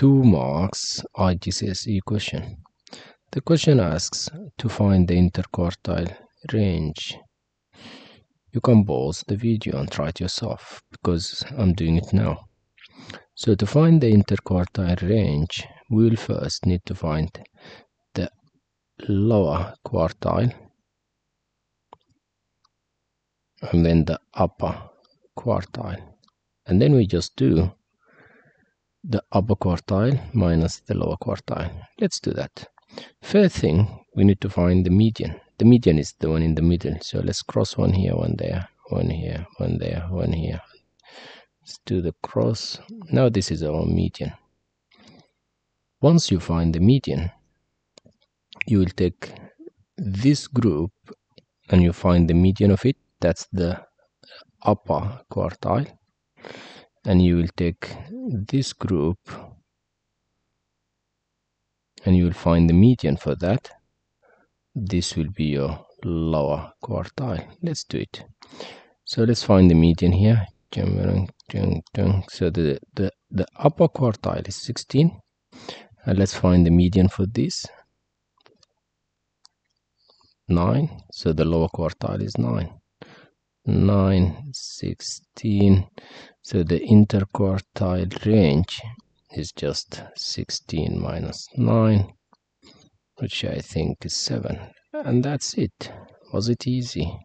2 marks IGCSE question. The question asks to find the interquartile range. You can pause the video and try it yourself because I'm doing it now. So to find the interquartile range, we will first need to find the lower quartile and then the upper quartile. And then we just do the upper quartile minus the lower quartile. Let's do that. First thing, we need to find the median. The median is the one in the middle. So let's cross one here, one there, one here, one there, one here. Let's do the cross. Now this is our median. Once you find the median, you will take this group and you find the median of it. That's the upper quartile. And you will take this group and you will find the median for that. This will be your lower quartile. Let's do it. So let's find the median here. So the upper quartile is 16. And let's find the median for this. 9. So the lower quartile is 9. 9, 16. So the interquartile range is just 16 minus 9, which I think is 7. And that's it. Was it easy?